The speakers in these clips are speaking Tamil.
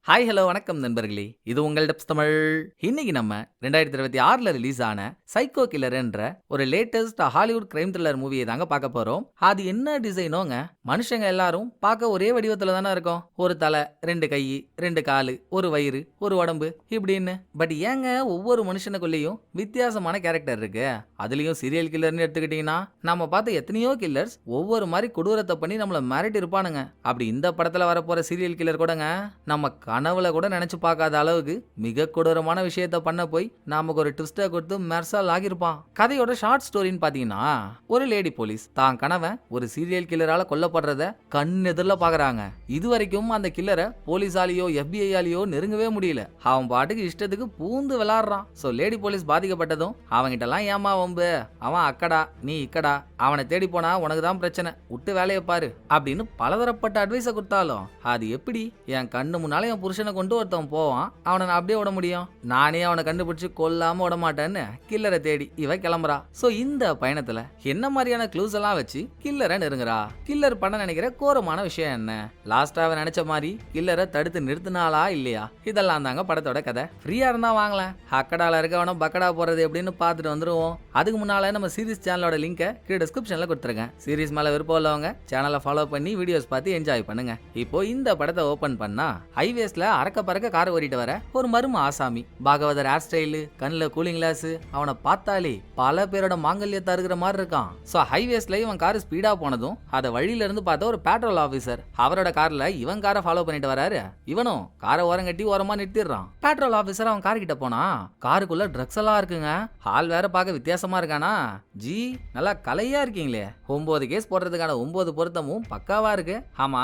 ஹாய் ஹலோ வணக்கம் நண்பர்களே, இது உங்கள் டப்ஸ் தமிழ். இன்னைக்கு நம்ம 2026ல ரிலீஸ் ஆன சைக்கோ கில்லர்ன்ற ஒரு லேட்டஸ்ட் ஹாலிவுட் கிரைம் த்ரில்லர் மூவியை தாங்க பார்க்க போறோம். அது என்ன டிசைனோங்க, மனுஷங்க எல்லாரும் பார்க்க ஒரே வடிவத்துல தானே இருக்கும். ஒரு தலை, ரெண்டு கை, ரெண்டு காலு, ஒரு வயிறு, ஒரு உடம்பு இப்படின்னு. பட் ஏங்க ஒவ்வொரு மனுஷனுக்குள்ளேயும் வித்தியாசமான கேரக்டர் இருக்கு. அதுலயும் சீரியல் கில்லர்னு எடுத்துக்கிட்டீங்கன்னா நம்ம பார்த்த எத்தனையோ கில்லர்ஸ் ஒவ்வொரு மாதிரி கொடூரத்தை பண்ணி நம்மள மிரட்டி இருப்பானுங்க. அப்படி இந்த படத்துல வரப்போற சீரியல் கில்லர் கூடங்க நம்ம கனவுல கூட நினைச்சு பார்க்காத அளவுக்கு மிக கொடூரமான விஷயத்த பண்ண போய் நமக்கு ஒரு ட்விஸ்டை கொடுத்து மெர்சல் ஆகியிருப்பான். கதையோட ஷார்ட் ஸ்டோரின்னு பாத்தீங்கன்னா, ஒரு லேடி போலீஸ் தான் கணவன் ஒரு சீரியல் கில்லரால கொல்லப்படுறத கண் எதிரில பாக்குறாங்க. இது வரைக்கும் அந்த கில்லரை போலீஸாலேயோ FBI-ஆலேயோ நெருங்கவே முடியல. அவன் பாட்டுக்கு இஷ்டத்துக்கு பூந்து விளாடுறான். சோ லேடி போலீஸ் பாதிக்கப்பட்டதும் அவங்கிட்ட எல்லாம் ஏமா வம்பு, அவன் அக்கடா நீ இக்கடா, அவனை தேடி போனா உனக்கு தான் பிரச்சனை, விட்டு வேலையை பாரு அப்படின்னு பலதரப்பட்ட அட்வைஸை கொடுத்தாலும் அது எப்படி என் கண்ணு முன்னாலே என் புருஷனை கொண்டு ஒருத்தவன் போவான், அவனை நான் அப்படியே விட முடியும்? நானே அவனை கண்டுபிடிச்சு கொல்லாம விட மாட்டேன்னு கில்லரை தேடி இவ கிளம்புறா. சோ இந்த பயணத்துல என்ன மாதிரியான க்ளூஸ் எல்லாம் வச்சு கில்லரை நெருங்குறா? கில்லர் பண்ண நினைக்கிற கோரமான விஷயம் என்ன? லாஸ்டா அவன் நினைச்ச மாதிரி கில்லரை தடுத்து நிறுத்தினாலா இல்லையா? இதெல்லாம் தாங்க படத்தோட கதை. ஃப்ரீயா இருந்தா வாங்கலாம், அக்கடால இருக்கவனும் பக்கடா போறது எப்படின்னு பார்த்துட்டு வந்துருவோம். அதுக்கு முன்னால நம்ம சீரிஸ் சேனலோட லிங்கை கீழே டிஸ்கிரிப்ஷன்ல கொடுத்துருக்கேன். சீரிஸ் மேல விருப்பம் உள்ளவங்க சேனலை ஃபாலோ பண்ணி வீடியோஸ் பார்த்து என்ஜாய் பண்ணுங்க. இப்போ இந்த படத்தை ஓபன் பண்ணா ஹைவேஸ்ல அரக்க பறக்க கார் ஓடிட்டு வர ஒரு மர்ம ஆசாமி. பாகவதர் ஹேர் ஸ்டைலு, கண்ணுல கூலிங் கிளாஸ், அவனை பார்த்தாலே பல பேரோட மாங்கல்யத்தை இருக்கிற மாதிரி இருக்கான். சோ ஹைவேஸ்ல இவன் கார் ஸ்பீடா போனதும் அதை வழியில இருந்து பார்த்த ஒரு பெட்ரோல் ஆபீசர் அவரோட கார்ல இவன் காரை ஃபாலோ பண்ணிட்டு வராரு. இவனும் காரை ஓரம் கட்டி ஓரமா நிறுத்திடுறான். பெட்ரோல் ஆபீசர் அவன் கார் கிட்ட போனா காருக்குள்ள ட்ரக்ஸ் எல்லாம் இருக்குங்க. ஹால் வேற பார்க்க வித்தியாசமா இருக்கானா. ஜி நல்லா கலையா இருக்கீங்களே, 9 கேஸ் போடுறதுக்கான 9 பொருத்தமும் பக்காவா இருக்கு. ஆமா,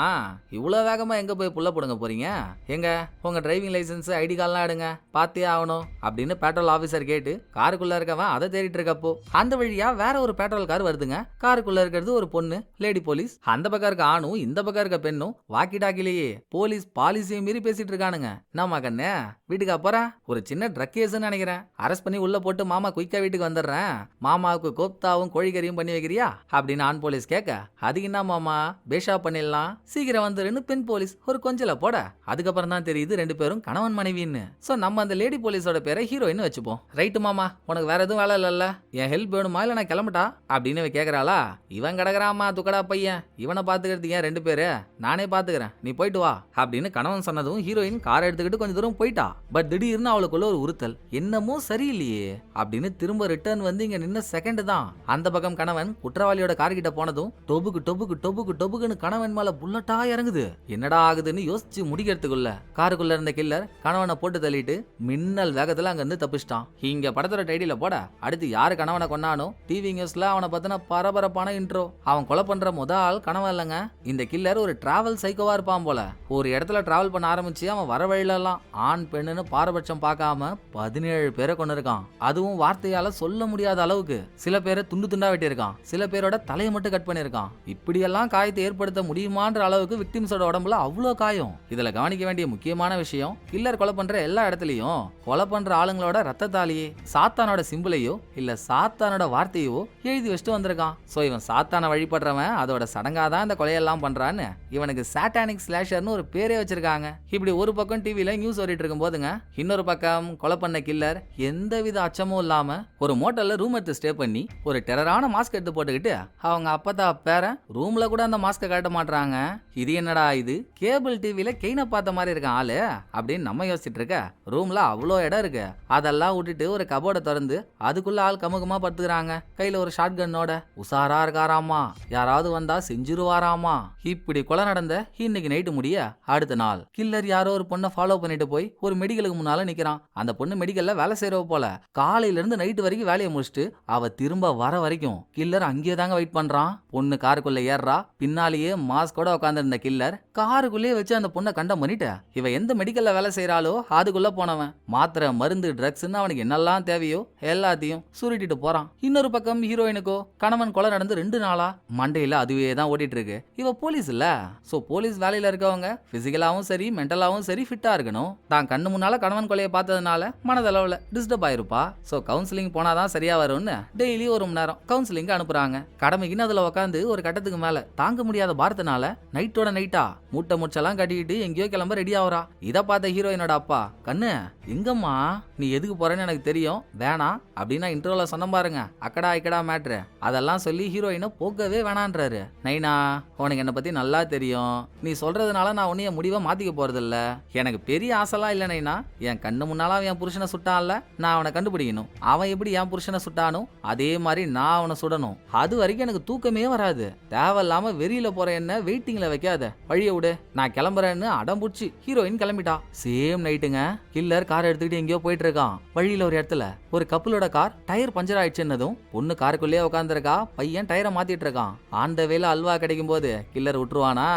இவ்வளவு வேகமா எங்க போய் புள்ள போடுங்க போறீங்க? எங்க உங்க டிரைவிங் லைசன்ஸ், ஐடி கார்டெல்லாம் எடுங்க, பார்த்தே ஆகணும் அப்படின்னு பெட்ரோல் ஆபீசர் கேட்டு காருக்குள்ள இருக்கவன் அதை தேடிட்டு இருக்கப்போ அந்த வழியா வேற ஒரு பெட்ரோல் கார் வருதுங்க. காருக்குள்ள இருக்கிறது ஒரு பொண்ணு, லேடி போலீஸ். அந்த பக்கம் இருக்க ஆணும் இந்த பக்கம் இருக்க பெண்ணும் வாக்கி டாக்கிலேயே போலீஸ் பாலிசியும் மீறி பேசிட்டு இருக்கானுங்க. நம்ம கண்ணே வீட்டுக்கு அப்புறம் ஒரு சின்ன ட்ரக் கேஸ்ன்னு நினைக்கிறேன், அரெஸ்ட் பண்ணி உள்ள போட்டு மாமா குயிக்கா வீட்டுக்கு வந்துடுறேன், மாமாவுக்கு கோப்தாவும் கோழிக்கறியும் பண்ணி வைக்கிறியா அப்படின்னு ஆண் போலீஸ் கேட்க, அதுக்கு என்ன மாமா பேஷா பண்ணிடலாம், சீக்கிரம் வந்துருன்னு பெண் போலீஸ் ஒரு கொஞ்சல போட. அதுக்கப்புறம் தான் தெரியுது ரெண்டு பேரும் கணவன் மனைவின்னு. சோ நம்ம அந்த லேடி போலீஸோட பேரை ஹீரோயின் வச்சுப்போம். ரைட்டு மாமா, உனக்கு வேற எதுவும் வேலை இல்லல்ல, என் ஹெல்ப் வேணுமா இல்ல நான் கிளம்பட்டா அப்படின்னு கேக்குறாளா. இவன் கிடக்குறாமா துக்கடா பையன், இவனை பாத்துக்கிறது ஏன் 2 பேரு, நானே பாத்துக்கிறேன் நீ போயிட்டு வா அப்படின்னு கணவன் சொன்னதும் ஹீரோயின் கார் எடுத்துக்கிட்டு கொஞ்சம் தூரம் போயிட்டா. பட் திடீர்னு அவளுக்குள்ள ஒரு உறுத்தல், என்னமோ சரியில்லையே அப்படின்னு திரும்ப ரிட்டர்ன் வந்து இங்க நின்ன செகண்ட் தான் அந்த பக்கம் கணவன் குற்றவாளியோட கார் கிட்ட போனதும் டொபுக்கு டொபுக்கு டொபுக்கு டொபுக்குன்னு கணவன் மேல புல்லட்டா இறங்குது. என்னடா ஆகுதுன்னு யோசிச்சு முடிக்கிறதுக்குள்ள காருக்குள்ள இருந்த கில்லர் கணவனை போட்டு தள்ளிட்டு மின்னல் வேகத்துல அங்க இருந்து தப்பிச்சிட்டான். இங்க படத்தோட டைட்டில போட அடுத்து யாரு கணவனை கொன்னானோ டிவி நியூஸ்ல அவனை பத்தின பரபரப்பான இன்ட்ரோ. அவன் கொலை பண்ற முதல் கணவன் இல்லங்க, இந்த கில்லர் ஒரு டிராவல் சைக்கோவா இருப்பான் போல. ஒரு இடத்துல டிராவல் பண்ண ஆரம்பிச்சு அவன் வர வழியில எல்லாம் ஆண் பெண்ணுன்னு பாரபட்சம் பார்க்காம 17 பேரை கொண்டு இருக்கான். அதுவும் வார்த்தையால சொல்ல முடியாத அளவுக்கு. சில பேரை துண்டு துண்டா வெட்டியிருக்கான், சில பேரோட தலையை மட்டும் கட் பண்ணிருக்கான். இப்படியெல்லாம் காயத்தை ஏற்படுத்த முடியுமான்ற அளவுக்கு விக்டிம்ஸோட உடம்புல அவ்வளோ காயம். இதுல கவனிக்க வேண்டிய முக்கியமான விஷயம், கில்லர் கொலை பண்ற எல்லா இடத்துலயும் கொலை பண்ற ஆளுங்களோட ரத்தத்தாலேயே சாத்தானோட சிம்பிளையோ இல்ல சாத்தானோட வார்த்தையோ எழுதி வச்சுட்டு வந்திருக்கான். சோ இவன் சாத்தான வழிபடுறவன், அதோட சடங்காதான் இந்த கொலையெல்லாம் பண்றான்னு இவனுக்கு சாட்டானிக் ஸ்லாஷர்னு ஒரு பேரே வச்சிருக்காங்க. இப்படி ஒரு பக்கம் டிவில நியூஸ் ஓடிட்டு இருக்கும் போதுங்க, இன்னொரு பக்கம் கொலை பண்ண கில்லர் எந்தவித அச்சமும் இல்லாம ஒரு மோட்டல்ல ரூம் எடுத்து ஸ்டே பண்ணி ஒரு டெரரான மாஸ்க் எடுத்து போட்டுக்கிட்டு அவங்க அப்பதா பேரன் ரூம்ல கூட அந்த மாஸ்கை காட்ட மாட்டாங்க. இது என்னடா இது, கேபிள் டிவில கெய்ன பார்த்த மாதிரி இருக்கான் ஆளு அப்படின்னு நம்ம யோசிச்சுட்டு இருக்க, ரூம்ல அவ்வளோ இடம் இருக்கு. அதெல்லாம் விட்டுட்டு ஒரு கபோர்டை திறந்து அதுக்குள்ள ஆள் கமுகமா படுத்துக்கிறாங்க. கையில ஒரு ஷாட் கன்னோட உசாரா இருக்காராமா, யாராவது வந்தா செஞ்சிருவாராமா. இப்படி கொலை நடந்த இன்னைக்கு நைட்டு முடிய அடுத்த நாள் கில்லர் யாரோ ஒரு பொண்ணை ஃபாலோ பண்ணிட்டு போய் ஒரு மெடிக்கலுக்கு முன்னால நிக்கிறான். அந்த பொண்ணு மெடிக்கல்ல வேலை செய்யறவ போல. காலையில இருந்து நைட்டு வரைக்கும் வேலையை முடிச்சுட்டு அவ திரும்ப வர வரைக்கும் கில்லர் அங்கேயே தாங்க வெயிட் பண்றான். பொண்ணு காருக்குள்ள ஏறா, பின்னாலேயே மாஸ்கோட உட்காந்து இருந்த கில்லர் காருக்குள்ளேயே வச்சு அந்த பொண்ணை கண்டம் பண்ணிட்டு இவ எந்த மெடிக்கல்ல வேலை செய்யறாளோ அதுக்குள்ள போனவன் மாத்திரை மருந்து ட்ரக்ஸ்ன்னு அவனுக்கு என்னெல்லாம் தேவையோ எல்லாத்தையும் சுருட்டிட்டு போறான். இன்னொரு பக்கம் ஹீரோயினுக்கோ கணவன் கொலை நடந்து 2 நாளா மண்டையில அதுவே தான் ஓடிட்டு இருக்கு. இவ போலீஸ் இல்ல, சோ போலீஸ் வேலையில இருக்கவங்க பிசிக்கலாவும் சரி மென்டலாவும் சரி ஃபிட்டா இருக்கணும். தான் கண்ணு முன்னால கணவன் கொலையை பார்த்ததுனால மனதளவுல டிஸ்டர்ப் ஆயிருப்பா. சோ கவுன்சிலிங் போனாதான் சரியா வரும்னு டெய்லி 1 மணி நேரம் கவுன்சிலிங் அனுப்புறாங்க. கடமைக்குன்னு அதுல உட்காந்து ஒரு கட்டத்துக்கு மேல தாங்க முடியாத பாரத்தினால நைட்டோட நைட்டா மூட்டை முச்செல்லாம் கட்டிக்கிட்டு எங்கேயோ கிளம்ப ரெடியா ஆகுறா. இத பார்த்த ஹீரோயினோட அப்பா, கண்ணு எங்கம்மா, நீ எதுக்கு போறேன்னு எனக்கு தெரியும், வேணாம் அப்படின்னா இன்ட்ரோல சொன்ன பாருங்க, அக்கடா இக்கடா மேட்ரு, அதெல்லாம் சொல்லி ஹீரோயினை போக்கவே வேணான்றாரு. நைனா, உனக்கு என்னை பத்தி நல்லா தெரியும், நீ சொல்றதுனால நான் உன்னைய முடிவை மாத்திக்க போறது இல்ல. எனக்கு பெரிய ஆசைலாம் இல்ல நைனா. என் கண்ணு முன்னால அவன் என் புருஷனை சுட்டான்ல, நான் அவனை கண்டுபிடிக்கணும். அவன் எப்படி என் புருஷனை சுட்டானோ அதே மாதிரி நான் அவனை சுடணும். அது வரைக்கும் எனக்கு தூக்கமே வராது. தேவையில்லாம வெறியில போற என்ன வெயிட்டிங்ல வைக்காத, வழிய விடு, நான் கிளம்புறேன்னு அடம்புடிச்சு ஹீரோயின் கிளம்பிட்டா. சேம் நைட்டுங்க, கில்லர் கார் எடுத்துக்கிட்டு எங்கேயோ போயிட்டு இருக்கான். வழியில ஒரு இடத்துல ஒரு கப்பலோட கார் டயர் பஞ்சர் ஆயிடுச்சுன்னதும் பொண்ணு காருக்குள்ளேயே உட்காந்துருக்கா, பையன் டயரை மாத்திட்டு இருக்கான். ஆண்ட வேலை அல்வா கிடைக்கும் போது கில்லர் விட்டுருவானா?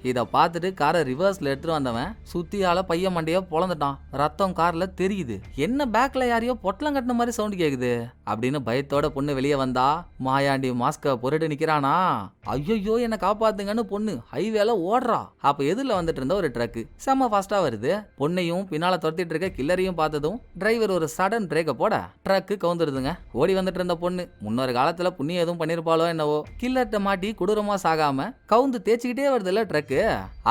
இத பார்த்துட்டு காரை ரிவர்ஸ்ல எடுத்துட்டு வந்தவன் சுத்தியால பையன் மண்டைய பொளந்துட்டான். ரத்தம் கார்ல தெரியுது. என்ன பேக்ல யாரையோ பொட்டலம் கட்டின மாதிரி சவுண்ட் கேக்குது அப்படின்னு பயத்தோட பொண்ணு வெளியே வந்தா, மாயாண்டி மாஸ்க பொருட்டு நிக்கிறானா. ஐயோ என்ன காப்பாத்துங்கன்னு பொண்ணு ஹைவேல ஓடுறா. அப்ப எதிரில வந்துட்டு இருந்த ஒரு ட்ரக் செம்ம ஃபாஸ்டா வருது. பொண்ணையும் பின்னால துரத்திட்டு இருக்க கில்லரையும் பார்த்ததும் டிரைவர் ஒரு சடன் பிரேக்க போட ட்ரக் கவுந்துருதுங்க. ஓடி வந்துட்டு இருந்த பொண்ணு முன்னொரு காலத்துல புண்ணியம் எதுவும் பண்ணிருப்பாளோ என்னவோ, கில்லர்ட்ட மாட்டி கொடூரமா சாகாம கவுந்து தேய்ச்சிக்கிட்டே வருதுல்ல ட்ரக்கு,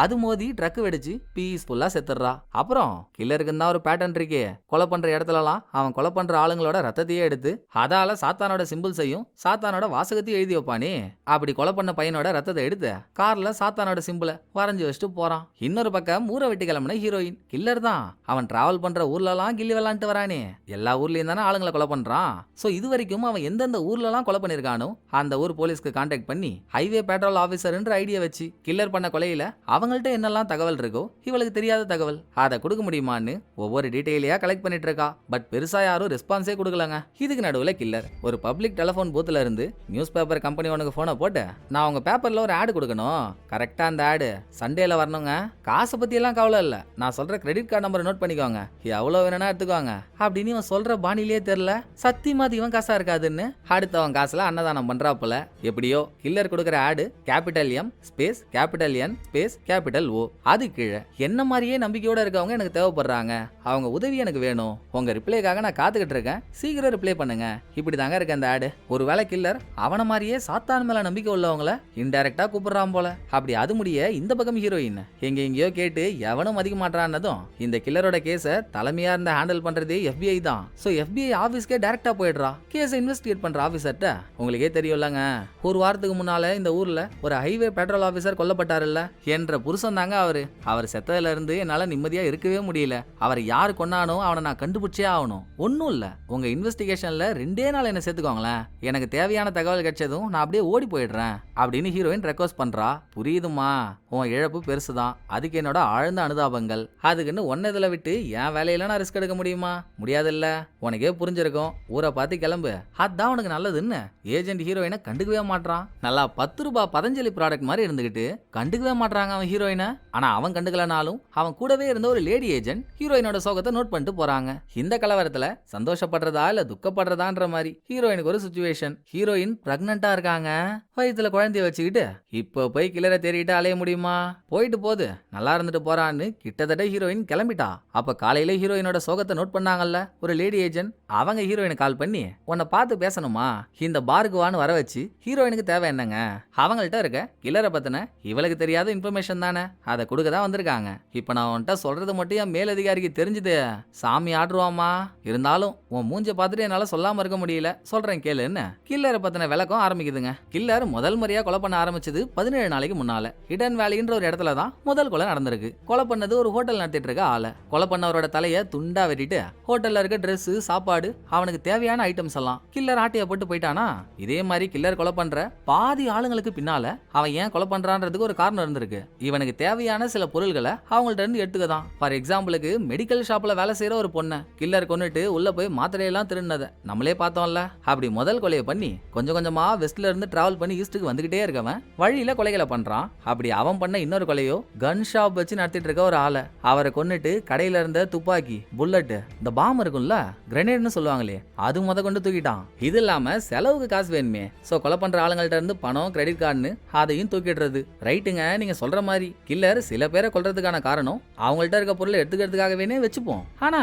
அது மோதி ட்ரக் வெடிச்சு பீஸ்ஃபுல்லா செத்துறா. அப்புறம் கில்லருக்கு தான் ஒரு பேட்டர்ன் இருக்கே, கொலை பண்ற இடத்துலலாம் அவன் கொலை பண்ற ஆளுங்களோட ரத்தத்தையே எடுத்து அதால சாத்தானோட சிம்பிள்ஸையும் சாத்தானோட வாசகத்தையும் எழுதி வைப்பானே. அப்படி கொலை பண்ண பையனோட ரத்தத்தை எடுத்து கார்ல சாத்தானோட சிம்பிளை வரைஞ்சு வச்சுட்டு போறான். இன்னொரு பக்கம் ஊரை வெட்டி கிளம்பின ஹீரோயின். கில்லர் தான் அவன் டிராவல் பண்ற ஊர்லலாம் கில்லி விளாண்டு வரானே. எல்லா ஊர்லயும் தானே ஆளுங்களை கொலை பண்றான். சோ இது வரைக்கும் அவன் எந்தெந்த ஊர்லலாம் கொலை பண்ணிருக்கானோ அந்த ஊர் போலீஸ்க்கு கான்டாக்ட் பண்ணி ஹைவே பெட்ரோல் ஆபீசர்ன்ற ஐடியா வச்சு கில்லர் பண்ண கொலையில அவங்கள்ட்ட என்னெல்லாம் தகவல் இருக்கோ இவளுக்கு தெரியாத தகவல் அதை கொடுக்க முடியுமான்னு ஒவ்வொரு டீடைலையா கலெக்ட் பண்ணிட்டு இருக்கா. பட் பெருசா யாரும் ரெஸ்பான்ஸே கொடுக்கலங்க. இதுக்கு நடுவுல கில்லர் ஒரு பப்ளிக் டெலிபோன் பூத்துல இருந்து நியூஸ் பேப்பர் கம்பெனி உனக்கு போனை போட்டு, நான் உங்க பேப்பர்ல ஒரு ஆடு கொடுக்கணும், கரெக்டா அந்த ஆடு சண்டேல வரணுங்க, காசை பத்தி எல்லாம் கவலை இல்ல, நான் சொல்ற கிரெடிட் கார்டு நம்பரை நோட் பண்ணிக்கோங்க, எவ்வளவு வேணும்னா எடுத்துக்கோங்க அப்படின்னு இவன் சொல்ற பாணிலேயே தெரியல. சத்தியமா இவன் காசா இருக்காதுன்னு அடுத்தவன் காசுல அன்னதானம் பண்றாப்புல. எப்படியோ கில்லர் கொடுக்குற ஆடு கேபிட்டல் எம் ஸ்பேஸ் கேபிட்டல் என் ஸ்பேஸ் கேபிட்டல் ஓ. அது கீழே என்ன மாதிரியே நம்பிக்கையோட இருக்கவங்க எனக்கு தேவைப்படுறாங்க, அவங்க உதவி எனக்கு வேணும், உங்க ரிப்ளைக்காக நான் காத்துக்கிட்டு இருக்கேன், சீக்கிரம் ரிப்ளை பண்ணுங்க. இப்படி தாங்க இருக்கு அந்த ஆடு. ஒருவேளை கில்லர் அவன மாதிரியே சாத்தான் மேல நம்பிக்கை உள்ளவங்கள இன்டைரக்டா கூப்பிடுறான் போல. அப்படி அது முடிய இந்த பக்கம் ஹீரோயின் எங்கேயோ கேட்டு எவனும் மதிக்க மாட்டான்னதும் இந்த கில்லரோட கேஸ தலைமையா இருந்த ஹேண்டில் பண்றதே FBI தான். சோ FBI ஆபீஸ்க்கே டைரக்டா போயிடுறா. கேஸை இன்வெஸ்டிகேட் பண்ற ஆபீசர்ட்ட உங்களுக்கே தெரியும்லங்க, ஒரு வாரத்துக்கு முன்னால இந்த ஊர்ல ஒரு ஹைவே பெட்ரோல் ஆபீசர் கொல்லப்பட்டாருல்ல, என்ற புருஷன் தாங்க அவரு. அவர் செத்ததுல இருந்து என்னால நிம்மதியா இருக்கவே முடியல. அவரை யாரு கொன்னானோ அவனை நான் கண்டுபிடிச்சே ஆகணும். ஒன்னும் இல்ல, உங்க இன்வெஸ்டிகேஷன்ல 2 நாள் என்ன சேர்த்துக்கோங்களேன், எனக்கு தேவையான தகவல் கிடைச்சதும் நான் அப்படியே ஓடி போயிடுறேன் அப்படின்னு ஹீரோயின் ரெக்வஸ்ட் பண்றா. புரியுதுமா, உன் இழப்பு பெருசுதான், அதுக்கு என்னோட ஆழ்ந்த அனுதாபங்கள். அதுக்குன்னு ஒன்னதுல விட்டு என் வேலையில நான் ரிஸ்க் எடுக்க முடியுமா? முடியாதுல்ல. உனக்கே புரிஞ்சிருக்கும், ஊரை பார்த்து கிளம்பு, அதான் உனக்கு நல்லதுன்னு ஏஜென்ட் ஹீரோயினை கண்டுக்கவே மாட்டான். நல்லா 10 ரூபாய் பதஞ்சலி ப்ராடக்ட் மாதிரி இருந்துகிட்டு கண்டுக்கவே மாட்டாங்க அவன் ஹீரோயினை. ஆனா அவன் கண்டுக்கலனாலும் அவன் கூடவே இருந்த ஒரு லேடி ஏஜென்ட் ஹீரோயினோட சோகத்தை நோட் பண்ணிட்டு போறாங்க. இந்த கலவரத்துல சந்தோஷப்படுறதா இல்ல துக்கப்படுறதான்ற மாதிரி ஹீரோயினுக்கு ஒரு சிச்சுவேஷன். ஹீரோயின் பிரெக்னண்டா இருக்காங்க, வயிற்றுல குழந்தைய வச்சுக்கிட்டு இப்போ போய் கிளற தேடிட்டு அலைய முடியுமா? போயிட்டு போது நல்லா இருந்துட்டு போறான்னு கிட்டத்தட்ட ஹீரோயின் கிளம்பிட்டா. அப்ப காலையில ஹீரோயினோட சோகத்தை நோட் பண்ணாங்கல்ல ஒரு லேடி ஏஜென்ட், அவங்க ஹீரோயினை கால் பண்ணி, உன்னை பார்த்து பேசணுமா, இந்த பாருக்கு வான்னு வர வச்சு ஹீரோயினுக்கு தேவை என்னங்க, அவங்கள்ட்ட இருக்க கிளரை பத்தின இவளுக்கு தெரியாத இன்ஃபர்மேஷன் தானே, அதை கொடுக்க தான் வந்திருக்காங்க. இப்ப நான் உன்கிட்ட சொல்றது மட்டும் என் மேலதிகாரிக்கு தெரிஞ்சுது, சாமி ஆடுருவாமா, இருந்தாலும் உன் மூஞ்ச பார்த்துட்டு என்னால சொல்லாம இருக்க முடியல, சொல்றேன் கேளுன்னு கில்லரை பத்தின விளக்கம் ஆரம்பிக்குதுங்க. கில்லர் முதல் முறையா கொலை பண்ண ஆரம்பிச்சது 17 நாளைக்கு முன்னால ஹிடன் வேலின்ற ஒரு இடத்துல தான் முதல் கொலை நடந்திருக்கு. கொலை பண்ணது ஒரு ஹோட்டல் நடத்திட்டு இருக்க ஆளை. கொலை பண்ணவரோட தலைய துண்டா வெட்டிட்டு ஹோட்டல்ல இருக்க ட்ரெஸ் சாப்பாடு அவனுக்கு தேவையான ஐட்டம்ஸ் எல்லாம் கில்லர் ஆட்டைய போட்டு போயிட்டானா. இதே மாதிரி கில்லர் கொலை பண்ற பாதி ஆளுங்களுக்கு பின்னால அவன் ஏன் கொலை பண்றான்றதுக்கு ஒரு காரணம் இருந்திருக்கு. இவனுக்கு தேவையான சில பொருள்களை அவங்கள்ட்ட இருந்து எடுத்துக்கதான். ஃபார் எக்ஸாம்பிளுக்கு மெடிக்கல் ஷாப்ல வேலை செய்யற ஒரு பொண்ணை கில்லர் கொன்னுட்டு உள்ள போய் மாத்திரையெல்லாம் திருடினதை நம்மளே பார்த்தோம்ல. அப்படி முதல் கொலையை பண்ணி கொஞ்சம் கொஞ்சமா வெஸ்ட்ல இருந்து டிராவல் பண்ணி ஈஸ்டுக்கு வந்துகிட்டே இருக்கவன் வழியில கொலைகளை பண்றான். அப்படி அவன் பண்ண இன்னொரு கொலையோ கன் ஷாப் வச்சு நடத்திட்டு இருக்க ஒரு ஆளை அவரை கொன்னுட்டு கடையில இருந்த துப்பாக்கி புல்லட் இந்த பாம் இருக்கும்ல கிரனேட்னு சொல்லுவாங்களே அது கொண்டு தூக்கிட்டான். இது இல்லாம செலவுக்கு காசு வேணுமே, சோ கொலை பண்ற ஆளுங்கள்ட்ட இருந்து பணம் கிரெடிட் கார்டுன்னு அதையும் தூக்கிடுறது. ரைட்டுங்க, நீங்க சொல்ற மாதிரி கில்லர் சில பேரை கொல்றதுக்கான காரணம் அவங்கள்ட்ட இருக்க பொருளை எடுத்துக்கிறதுக்காகவே வச்சுப்போம். ஆனா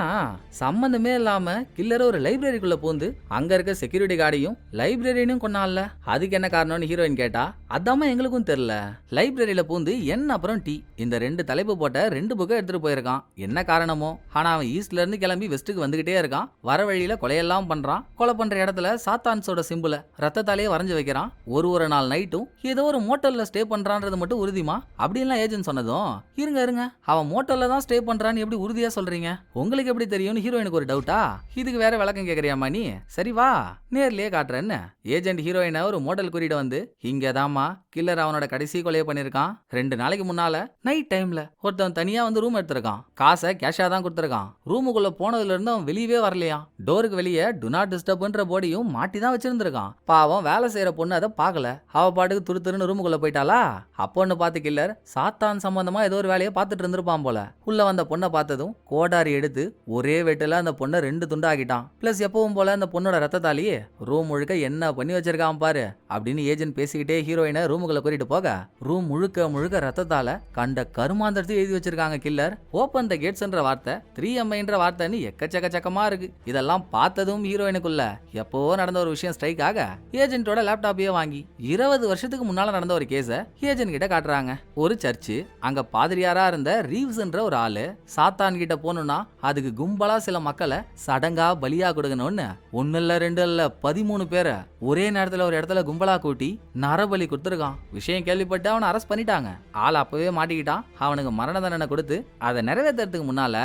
சம்பந்தமே இல்லாம கில்லர் ஒரு லைப்ரரிக்குள்ள பூந்து அங்க இருக்க செக்யூரிட்டி கார்டையும் லைப்ரரியனையும் கொன்னால, அதுக்கு என்ன காரணம்னு ஹீரோயின் கேட்டா, அதாம எங்களுக்கும் தெரியல, லைப்ரரியில பூந்து என்ன அப்புறம் டீ இந்த 2 தலைப்பு போட்ட போட்ட 2 புக்கை எடுத்துட்டு போயிருக்கான். என்ன காரணமோ ஆனா அவன் ஈஸ்ட்ல இருந்து கிளம்பி வெஸ்ட்டுக்கு வந்துகிட்டே இருக்கான். வர வழியில கொலையெல்லாம் பண்றான். கொலை பண்ற இடத்துல சாத்தான்ஸோட சிம்பிள ரத்தத்தாலேயே வரைஞ்சு வைக்கிறான். ஒரு நாள் நைட்டும் ஏதோ ஒரு மோட்டல்ல ஸ்டே பண்றான்றது மட்டும் உறுதிமா அப்படின்லாம் ஏஜென்ட் சொன்னதும், இருங்க அவன் மோட்டல்ல தான் ஸ்டே பண்றான்னு எப்படி உறுதியா சொல்றீங்க, உங்களுக்கு எப்படி தெரியும்னு ஹீரோயினுக்கு ஒரு டவுட்டா. இதுக்கு வேற விளக்கம் கேக்குறியாமா நீ, சரி வா நேர்லயே காட்டுறேன்னு ஏஜென்ட் ஹீரோயினை ஒரு மோட்டல் குறியிட வந்து, இங்கதாமா கில்லர் அவனோட கடைசி கொலையை பண்ணிருக்கான். 2 நாளைக்கு முன்னால நைட் டைம்ல ஒருத்தன் தனியா வந்து ரூம் எடுத்திருக்கான். காசை கேஷா தான் கொடுத்திருக்கான். ரூமுக்குள்ள போனதுல இருந்து அவன் வெளியவே வரலையா. டோருக்கு வெளியே டு நாட் டிஸ்டர்ப்ன்ற போர்டையும் மாட்டி தான் வச்சிருந்திருக்கான். பாவம் வேலை செய்யற பொண்ணு அதை பார்க்கல. அவ பாட்டுக்கு துருன்னு ரூமுக்குள்ள போயிட்டாளா. அப்பொன்னு பார்த்து கில்லர் சாத்தான் சம்பந்தமா ஏதோ ஒரு வேலையை பார்த்துட்டு இருந்திருப்பான் போல. உள்ள வந்த பொண்ணை பார்த்ததும் கோடாரி எடுத்து ஒரே வெட்டுல அந்த பொண்ணை 2 துண்டாக்கிட்டான். பிளஸ் எப்பவும் போல அந்த பொண்ணோட ரத்தத்தாலேயே ரூம் முழுக்க என்ன பண்ணி வச்சிருக்கான் பாரு அப்படின்னு ஏஜென்ட் பேசிக்கிட்டே ஹீரோயினை ரூமுக்குள்ள கூட்டிட்டு போக, ரூம் முழுக்க ரத்தத்தால கண்ட கருமாந்திரத்தை எழுதி வச்சிருக்காங்க கில்லர். ஓபன் த கேட்ஸ்ன்ற வார்த்தை 3MIன்ற வார்த்தைன்னு எக்கச்சக்கமா இருக்கு. இதெல்லாம் பார்த்ததும் ஹீரோயினுக்குள்ள எப்போ நடந்த ஒரு விஷயம் ஸ்ட்ரைக் ஆக ஏஜென்ட்டோட லேப்டாப்பையே வாங்கி 20 வருஷத்துக்கு முன்னால நடந்த ஒரு கேஸ ஏஜென்ட் கிட்ட காட்டுறாங்க. ஒரு சர்ச்சு, அங்க பாதிரியாரா இருந்த ரீவ்ஸ்ன்ற ஒரு ஆளு சாத்தான் கிட்ட போகணும்னா அதுக்கு கும்பலா சில மக்களை சடங்கா பலியா கொடுக்கணும்னு 1 இல்ல 2 இல்ல 13 பேரை ஒரே நேரத்துல ஒரு இடத்துல கும்பலா கூட்டி நரபலி கொடுத்துருக்கான். விஷயம் கேள்விப்பட்டு அவனை அரெஸ்ட் பண்ணிட்டாங்க. ஆள் அப்பவே மாட்டிக்கிட்டான். அவனுக்கு மரண தண்டனை கொடுத்து அதை நிறைவேற்றுறதுக்கு முன்னால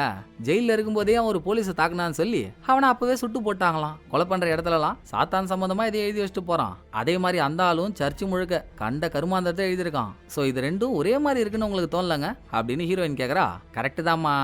ஜெயில இருக்கும்போதே அவன் ஒரு போலீஸை தாக்குனான்னு சொல்லி அவனை அப்பவே சுட்டு போட்டாங்களாம். கொலை பண்ற இடத்துலலாம் சாத்தான் சம்பந்தமா இதை எழுதி வச்சுட்டு போறான். அதே மாதிரி அந்த ஆளும் சர்ச்சு முழுக்க கண்ட கருமாந்தரத்தை எழுதியிருக்கான். சோ இது ரெண்டும் ஒரே மாதிரி இருக்குன்னு உங்களுக்கு தோணலங்க அப்படின்னு ஹீரோயின் கேக்குறா. கரெக்ட் தாம்மா,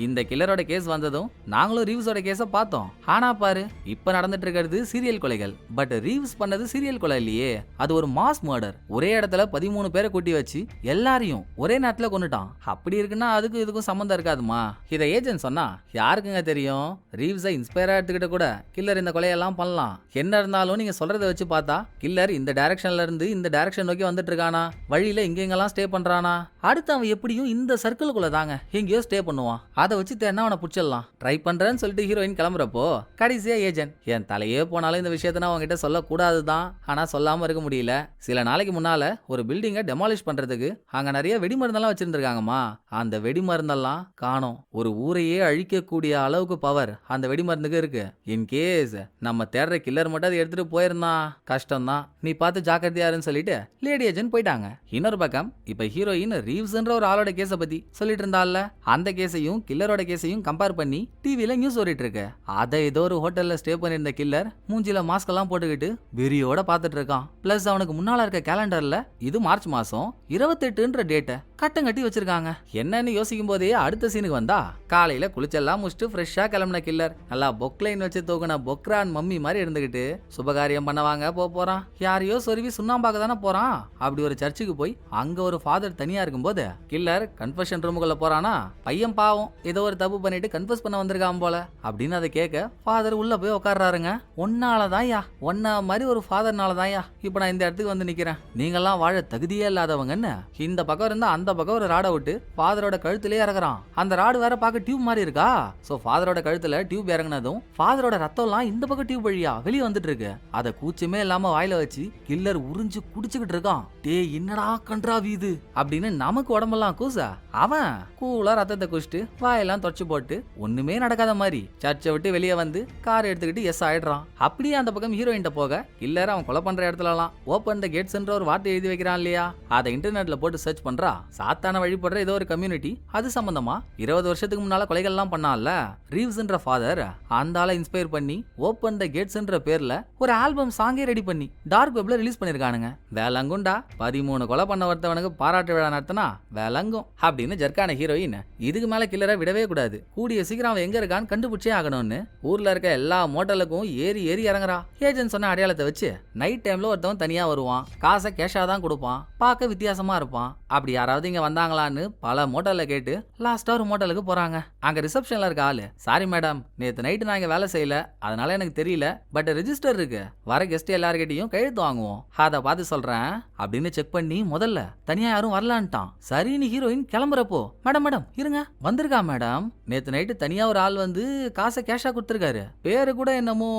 இந்த கில்லரோட கேஸ் வந்ததும் நாங்களும் ரீவ்ஸோட கேஸ பார்த்தோம். ஆனா பாரு இப்ப நடந்துட்டு இருக்கிறது சீரியல் கொலைகள். பட் ரீவ்ஸ் பண்ணது சீரியல் கொலை இல்லையே, அது ஒரு மாஸ் மர்டர். ஒரே இடத்துல 13 பேரை கூட்டி வச்சு எல்லாரையும் ஒரே நேரத்துல கொண்டுட்டான். அப்படி இருக்குன்னா அதுக்கு இதுக்கும் சம்பந்தம் இருக்காதுமா. இதை ஏஜென்ட் சொன்னா யாருக்குங்க தெரியும். ரீவ்ஸை இன்ஸ்பயரா எடுத்துக்கிட்ட கூட கில்லர் இந்த கொலையெல்லாம் பண்ணலாம். என்ன இருந்தாலும் நீங்க சொல்றதை வச்சு பார்த்தா கில்லர் இந்த டைரக்ஷன்ல இருந்து இந்த டைரக்ஷன் நோக்கி வந்துட்டு இருக்கானா, வழியில எங்கெங்கெல்லாம் ஸ்டே பண்றானா, அடுத்து அவன் எப்படியும் இந்த சர்க்கிளுக்குள்ள தாங்க எங்கேயோ ஸ்டே பண்ணுவான். அதை வச்சு தேனா அவனை புடிச்சிடலாம். ட்ரை பண்றேன்னு சொல்லிட்டு ஹீரோயின் கிளம்புறப்போ கடைசியா ஏஜென்ட், என் தலையே போனாலும் இந்த விஷயத்த நான் அவங்ககிட்ட சொல்லக்கூடாதுதான், ஆனா சொல்லாம இருக்க முடியல. சில நாளைக்கு முன்னால ஒரு பில்டிங்கை டெமாலிஷ் பண்றதுக்கு அங்க நிறைய வெடிமருந்தெல்லாம் வச்சிருந்திருக்காங்கம்மா. அந்த வெடிமருந்தெல்லாம் காணோம். ஒரு ஊரையே அழிக்கக்கூடிய அளவுக்கு பவர் அந்த வெடிமருந்துக்கு இருக்கு. இன்கேஸ் நம்ம தேடுற கில்லர் மட்டும் அதை எடுத்துட்டு போயிருந்தான் கஷ்டம் தான். நீ பார்த்து ஜாக்கிரதையாருன்னு சொல்லிட்டு லேடி ஏஜென்ட் போயிட்டாங்க. இன்னொரு பக்கம் இப்ப ஹீரோயின் ரீவ்ஸ்ன்ற ஒரு ஆளோட கேஸ பத்தி சொல்லிட்டு இருந்தால, அந்த கேஸையும் கில்லரோட கேஸையும் கம்பேர் பண்ணி டிவில நியூஸ் ஓடிட்டு இருக்கு. அதை ஏதோ ஒரு ஹோட்டல்ல ஸ்டே பண்ணிருந்த கில்லர் மூஞ்சில மாஸ்க் எல்லாம் போட்டுக்கிட்டு வெறியோட பாத்துட்டு இருக்கான். பிளஸ் அவனுக்கு முன்னால இருக்க கேலண்டர்ல இது மார்ச் மாசம் 28ன்ற டேட்டை கட்டம் கட்டி வச்சிருக்காங்க. என்னன்னு யோசிக்கும் போதே அடுத்த சீனுக்கு வந்தா காலையில குளிச்செல்லாம் முடிச்சுட்டு ஃப்ரெஷ்ஷா கிளம்பின கில்லர் நல்லா பொக்லைன் வச்சு தூக்குன பொக்ரான் மம்மி மாதிரி இருந்துகிட்டு சுபகாரியம் பண்ணவாங்க போறான். யாரையோ சொருவி சுண்ணாம்பாக்க தானே போறான். அப்படி ஒரு சர்ச்சுக்கு போய் அங்க ஒரு ஃபாதர் தனியா இருக்கும்போது கில்லர் கன்ஃபெஷன் ரூமுக்குள்ள போறானா. பையன் பாவம் ஏதோ ஒரு தப்பு பண்ணிட்டு கன்ஃபஸ் பண்ண வந்திருக்கான் போல அப்படின்னு அதை கேட்க ஃபாதர் உள்ள போய் உட்கார்றாருங்க. ஒன்னாலதான்யா, ஒன்னா மாதிரி ஒரு ஃபாதர்னாலதான்யா இப்ப நான் இந்த இடத்துக்கு வந்து நிக்கிறேன். நீங்கெல்லாம் வாழ தகுதியே இல்லாதவங்கன்னு இந்த பக்கம் இருந்தா அந்த பக்கம் ஒரு ராடை விட்டு ஃபாதரோட கழுத்திலே இறக்குறான். அந்த ராடு வேற பார்க்க டியூப் மாதிரி இருக்கா. சோ ஃபாதரோட கழுத்துல டியூப் இறங்குனதும் ஃபாதரோட ரத்தம் எல்லாம் இந்த பக்கம் டியூப் வழியா வெளியே வந்துட்டு இருக்கு. அதை கூச்சமே இல்லாம வாயில வச்சு கில்லர் உறிஞ்சு குடிச்சுக்கிட்டு இருக்கான். டே என்னடா கன்றா வீது அப்படின்னு நமக்கு உடம்பெல்லாம் கூச, அவன் கூலா ரத்தத்தை குடிச்சிட்டு வாயெல்லாம் தொடச்சு போட்டு ஒண்ணுமே நடக்காத மாதிரி சர்ச்சை விட்டு வெளியே வந்து கார் எடுத்துக்கிட்டு எஸ் ஆயிடுறான். அப்படியே அந்த பக்கம் ஹீரோயின் போக கில்லர் அவன் கொலை பண்ற இடத்துலலாம் ஓபன் த கேட்ஸ்ன்ற ஒரு வார்த்தை எழுதி வைக்கிறான் இல்லையா, அதை இன்டர்நெட்ல போட்டு சர்ச் பண்றா. சாத்தான வழிபடுற ஏதோ ஒரு கம்யூனிட்டி அது சம்பந்தமா 20 வருஷத்துக்கு முன்னால கொலைகள்லாம் பண்ணான்ல ரீவ்ஸ்ன்ற ஃபாதர், அந்த ஆளை இன்ஸ்பயர் பண்ணி ஓபன் த கேட்ஸ்ன்ற பேர்ல ஒரு ஆல்பம் சாங்கே ரெடி பண்ணி டார்க் வெப்ல ரிலீஸ் பண்ணிருக்கானுங்க. வேலங்குண்டா 13 கொலை பண்ண ஒருத்தவனுக்கு பாராட்டு விழா நடத்தினா வேலங்கும் அப்படின்னு ஜர்க்கான ஹீரோயின் இதுக்கு மேல கில்லரை விடவே கூடாது. கூடிய சீக்கிரம் அவன் எங்க இருக்கான்னு கண்டுபிடிச்சே ஆகணும்னு ஊர்ல இருக்க எல்லா மோட்டலுக்கும் ஏறி இறங்குறா. ஏஜென்ட் சொன்ன அடையாளத்தை வச்சு நைட் டைம்ல ஒருத்தவன் தனியா வருவான். காசை கேஷா தான் கொடுப்பான். பார்க்க வித்தியாசமா இருப்பான். அப்படி யாராவது இங்க வந்தாங்களான்னு பல மோட்டல்ல கேட்டு லாஸ்டா ஒரு மோட்டலுக்கு போறாங்க. அங்க ரிசப்ஷன்ல இருக்க ஆளு, சாரி மேடம் நேத்து நைட்டு நான் இங்க வேலை செய்யல அதனால எனக்கு தெரியல, பட் ரெஜிஸ்டர் இருக்கு, வர கெஸ்ட் எல்லார்கிட்டையும் கையெழுத்து வாங்குவோம், அதை பார்த்து சொல்றேன் அப்படின்னு செக் பண்ணி முதல்ல தனியா யாரும் வரலான்ட்டான். சரின்னு ஹீரோயின் கிளம்புறப்போ மேடம் மேடம் இருங்க வந்திருக்கா மேடம், நேத்து நைட்டு தனியா ஒரு ஆள் வந்து காசை கேஷா கொடுத்துருக்காரு, பேரு கூட என்னமோ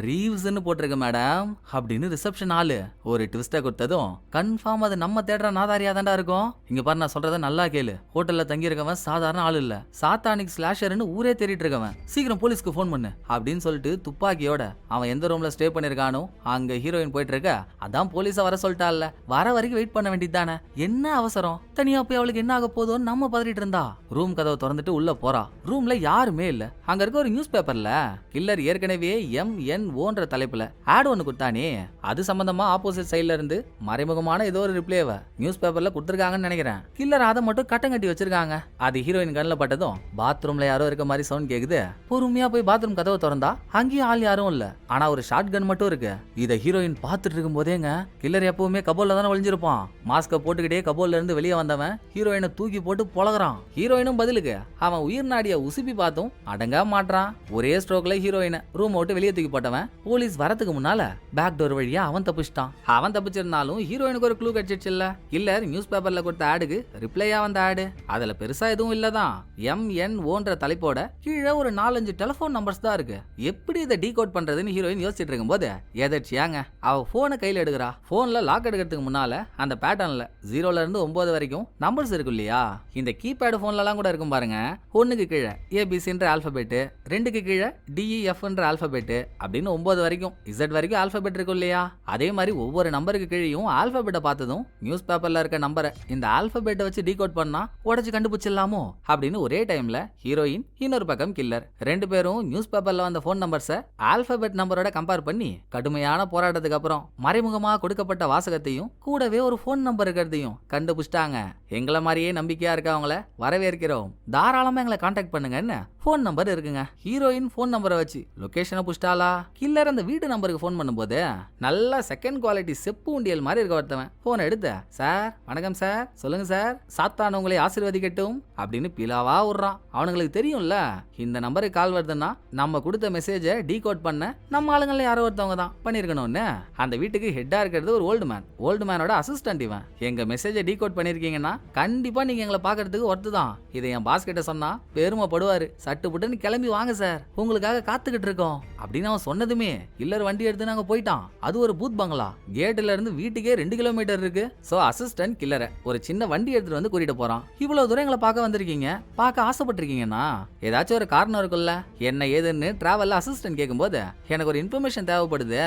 ரீவ்ஸ்ன்னு போட்டிருக்கு மேடம் அப்படின்னு ரிசப்ஷன் ஆளு ஒரு ட்விஸ்ட கொடுத்ததும் கன்ஃபார்ம் அது நம்ம தேடுற நாதாரியா தாண்டா இருக்கும். இங்க பாரு நான் சொல்றத நல்லா கேளு. ஹோட்டல்ல தங்கி இருக்கவன் சாதாரண ஆள் இல்ல, சாத்தானிக் ஸ்லாஷர்னு ஊரே தேடிட்டு இருக்கவன். சீக்கிரம் போலீஸ்க்கு போன் பண்ணு அப்படின்னு சொல்லிட்டு துப்பாக்கியோட அவன் எந்த ரூம்ல ஸ்டே பண்ணிருக்கானோ அங்க ஹீரோயின் போயிட்டு இருக்க. அதான் போலீஸ வர சொல்லிட்டால, வர வரைக்கும் வெயிட் பண்ண வேண்டியதானே, என்ன அவசரம்? தனியா போய் அவளுக்கு என்ன ஆக போதோன்னு நம்ம பதறிட்டு இருந்தா ரூம் கதவை திறந்துட்டு உள்ள போறா. ரூம்ல யாருமே இல்ல. அங்க இருக்க ஒரு நியூஸ் பேப்பர்ல கில்லர் ஏற்கனவே MNOன்ற தலைப்புல ஆட் ஒன்னு கொடுத்தானே, அது சம்பந்தமா ஆப்போசிட் சைட்ல இருந்து மறைமுகமான ஏதோ ஒரு ரிப்ளேவை நியூஸ் பேப்பர்ல கொடுத்திருக்காங்கன்னு நினைக்கிறேன். கில்லர் அதை மட்டும் கட்டம் கட்டி வச்சிருக்காங்க. அது ஹீரோயின் கண்ணில் பட்டதும் பாத்ரூம்ல யாரோ இருக்க மாதிரி சவுண்ட் கேக்குது. பொறுமையா போய் பாத்ரூம் கதவை திறந்தா அங்கேயும் ஆள் யாரும் இல்ல. ஆனா ஒரு ஷார்ட் கன் மட்டும் இருக்கு. இத ஹீரோயின் பார்த்துட்டு இருக்கும் போதேங்க, கில்லர் எப்பவுமே கபோல்ல தானே ஒளிஞ்சிருப்பான். மாஸ்க போட்டுக்கிட்டே கபோல்ல இருந்து வெளியே வந்தவன் ஹீரோயினை தூக்கி போட்டு பொளக்குறான். ஹீரோயினும் பதிலுக்கு அவன் உயிர் நாடிய உசுப்பி பார்த்தும் அடங்க மாட்டான். ஒரே ஸ்ட்ரோக்ல ஹீரோயினை ரூம் விட்டு வெளியே தூக்கி போட்டவன் போலீஸ் வரதுக்கு முன்னால பேக் டோர் வழியா அவன் தப்பிச்சிட்டான். அவன் தப்பிச்சிருந்தாலும் ஹீரோயினுக்கு ஒரு க்ளூ கிடைச்சிச்சு இல்ல. கில்லர் நியூஸ் பேப்பர்ல கொடுத்த ஆடுக்கு ரிப்ளையா வந்த ஆடு அதுல பெருசா எதுவும் இல்லதான். MNOன்ற தலைப்போட கீழே ஒரு 4-5 டெலிபோன் நம்பர்ஸ் தான் இருக்கு. எப்படி இதை டீகோட் பண்றதுன்னு ஹீரோயின் யோசிச்சுட்டு இருக்கும் போது எதாச்சியாங்க அவ போனை கையில எடுக்கிறா. போன்ல லாக் எடுக்கிறதுக்கு முன்னால அந்த பேட்டர்ன்ல 0ல இருந்து 9 வரைக்கும் நம்பர்ஸ் இருக்கும் இல்லையா. இந்த கீபேட் போன்ல எல்லாம் கூட இருக்கும் பாருங்க. 1க்கு கீழே ABCன்ற ஆல்பபெட், 2க்கு கீழே DEFன்ற ஆல்பபெட் அப்படின்னு 9 வரைக்கும் Z வரைக்கும் ஆல்பபெட் இருக்கும் இல்லையா. அதே மாதிரி ஒவ்வொரு நம்பருக்கு கீழேயும் ஆல்பபெட்டை பார்த்ததும் நியூஸ் பேப்பர்ல இருக்க நம்பரை இந்த ஆல்பபெட்டை வச்சு டீகோட் பண்ணா உடச்சு கண்டுபிடிச்சிடலாமோ அப்படின்னு ஒரே டைம்ல ஹீரோயின் இன்னொரு பக்கம் கில்லர் 2 பேரும் நியூஸ் பேப்பர்ல வந்த போன் நம்பர்ஸை ஆல்பபெட் நம்பரோட கம்பேர் பண்ணி கடுமையான போராட்டத்துக்கு அப்புறம் மறைமுகமா கொடுக்கப்பட்ட வாசகத்தையும் கூடவே ஒரு போன் நம்பர் இருக்கிறதையும் கண்டுபிடிச்சிட்டாங்க. எங்களை மாதிரியே நம்பிக்கையா இருக்கவங்கள வரவேற்கிறோம், தாராளமா எங்களை கான்டாக்ட் பண்ணுங்கன்னு போன் நம்பர் இருக்குங்க. ஹீரோயின் போன் நம்பரை வச்சு லொகேஷனை புஷ்டாலா. கில்லர் அந்த வீட்டு நம்பருக்கு போன் பண்ணும்போது நல்ல செகண்ட் குவாலிட்டி செப்பு உண்டியல் மாதிரி இருக்க ஒருத்தவன் போன் எடுத்த, சார் வணக்கம் சார், சொல்லுங்க சார், சாத்தான் உங்களை ஆசீர்வதிக்கட்டும் அப்படின்னு பிலாவா விடுறான். அவனுங்களுக்கு தெரியும்ல இந்த நம்பருக்கு கால் வருதுன்னா நம்ம கொடுத்த மெசேஜை டீகோட் பண்ண நம்ம ஆளுங்கள யாரோ ஒருத்தவங்க தான் பண்ணிருக்கணும்னு. அந்த வீட்டுக்கு ஹெட்டா இருக்கிறது ஒரு ஓல்டு மேன். ஓல்டு மேனோட அசிஸ்டன்ட் இவன். எங்க மெசேஜை டீகோட் பண்ணிருக்கீங்கன்னா கண்டிப்பா நீங்க எங்களை பாக்குறதுக்கு ஒருத்து தான். இதை என் பாஸ் கிட்ட சொன்னா பெருமைப்படுவாரு. சட்டு புட்டுன்னு கிளம்பி வாங்க சார், உங்களுக்காக காத்துக்கிட்டு இருக்கோம் அப்படின்னு அவன் சொன்னதுமே கில்லர் வண்டி எடுத்து நாங்க போயிட்டான். அது ஒரு பூத் பங்களா. கேட்ல இருந்து வீட்டுக்கே 2 கிலோமீட்டர் இருக்கு. சோ அசிஸ்டன்ட் கில்லரை ஒரு சின்ன வண்டி எடுத்துட்டு வந்து கூட்டிட்டு போறான். இவ்வளவு தூரம் எங்களை பார்க்க வந்திருக்கீங்க, பார்க்க ஆசைப்பட்டிருக்கீங்கன்னா ஏதாச்சும் ஒரு காரணம் இருக்குல்ல. என்ன ஏதுன்னு டிராவல்ல அசிஸ்டன்ட் கேட்கும்போது எனக்கு ஒரு இன்ஃபர்மேஷன் தேவைப்படுது.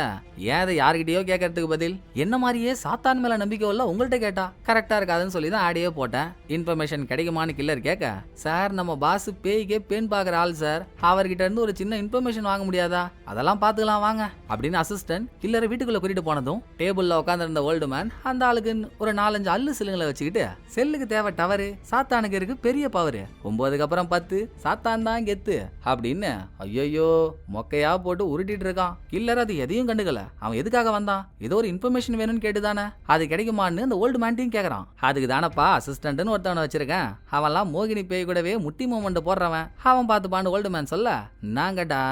ஏன் அதை யார்கிட்டயோ கேட்கறதுக்கு பதில் என்ன மாதிரியே சாத்தான் மேல நம்பிக்கை இல்ல உங்கள்கிட்ட கேட்டா கரெக்டா இருக்காதுன்னு சொல்லி தான் ஆடியோ போட்டேன். இன்ஃபர்மேஷன் கிடைக்குமான்னு கில்லர் கேட்க, சார் நம்ம பாஸ் பேய்க்கே பேன் பார்க்குற ஆள் சார், அவர்கிட்ட இருந்து ஒரு சின்ன இன்ஃபர்மேஷன் வாங்க முடியாதா, அதெல்லாம் பார்த்துக்கலாம் வாங்க அப்படின்னு அசிஸ்டன்ட் கில்லரை வீட்டுக்குள்ள கூட்டிட்டு போனதும் டேபிள்ல உட்காந்துருந்த ஓல்டு மேன் அந்த ஆளுக்கு ஒரு 4-5 அல்லு சிலுங்களை வச்சுக்கிட்டு செல்லுக்கு தேவை டவரு, சாத்தானுக்கு இருக்கு பெரிய பவரு, 9க்கு அப்புறம் 10, சாத்தான் தான் கெத்து அப்படின்னு ஐயோ மொக்கையா போட்டு உருட்டிட்டு இருக்கான். கில்லர் அது எதையும் கண்டுக்கல. அவன் எதுக்காக வந்தான், ஏதோ ஒரு இன்ஃபர்மேஷன் வேணும்னு கேட்டுதானே, அது கிடைக்குமான்னு அந்த ஓல்டு மேன்ட்டையும் கேட்கறான். அதுக்கு தானப்பா அசிஸ்டன்ட்னு ஒருத்தவனை வச்சிருக்கேன், அவன்லாம் மோகினி பேய் கூடவே முட்டி மூமெண்ட் போடுறவன், அவன் பார்த்துப்பான்னு ஓல்டு மேன் சொல்ல, நாங்கடா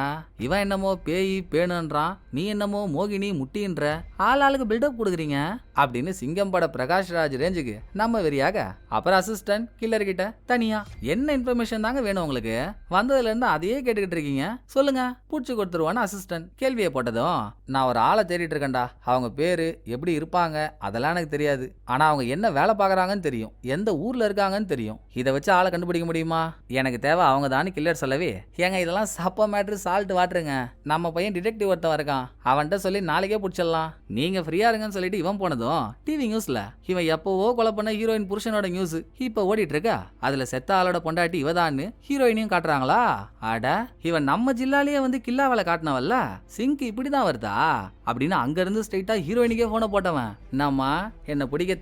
இவன் என்னமோ பேய் பேணுன்றான், நீ என்னமோ மோகினி முட்டின்ற, ஆளுக்கு பில்டப் கொடுக்குறீங்க அப்படின்னு சிங்கம் பட பிரகாஷ் ராஜ் ரேஞ்சுக்கு நம்ம வெறியாக. அப்புறம் அசிஸ்டன்ட் கில்லர் கிட்ட தனியா என்ன இன்ஃபர்மேஷன் தாங்க வேணும் உங்களுக்கு, வந்ததுல இருந்து அதையே கேட்டுக்கிட்டு இருக்கீங்க, சொல்லுங்க பூச்சி கொடுத்துருவான்னு அசிஸ்டன்ட் கேள்வியை போட்டதும், நான் ஒரு ஆளை தேடிட்டு இருக்கேன்டா, அவங்க பேரு எப்படி இருப்பாங்க அதெல்லாம் எனக்கு தெரியாது, ஆனா அவங்க என்ன வேலை பார்க்கறாங்கன்னு தெரியும், எந்த ஊர்ல இருக்காங்கன்னு தெரியும், இதை வச்சு ஆளை கண்டுபிடிக்க முடியுமா, எனக்கு தேவை அவங்க தான் கில்லர் சொல்லவே, ஏங்க இதெல்லாம் சப்ப மேட்ரு சால்ட் வாட்டருங்க, நம்ம பையன் டிடெக்டிவ் ஒருத்தன் இருக்கான், அவன்கிட்ட சொல்லி நாளைக்கே பிடிச்சிடலாம், நீங்க ஃப்ரீயா இருங்கன்னு சொல்லிட்டு இவன் போனதும் டிவி நியூஸ்ல இவன் எப்பவோ கொலை பண்ண ஹீரோயின் புருஷனோட நியூஸ் இப்ப ஓடிட்டு இருக்கா. அதுல செத்த ஆளோட பொண்டாட்டி இவதான்னு ஹீரோயினையும் காட்டுறாங்களா. அட இவன் நம்ம ஜில்லாலேயே வந்து கில்லாவல காட்டினவல்ல, சிங்க் இப்படிதான் வருதா அப்படின்னு அங்க இருந்து ஸ்ட்ரைட்டா ஹீரோயினுக்கே போன போட்டவன், நம்ம என்ன பிடிக்க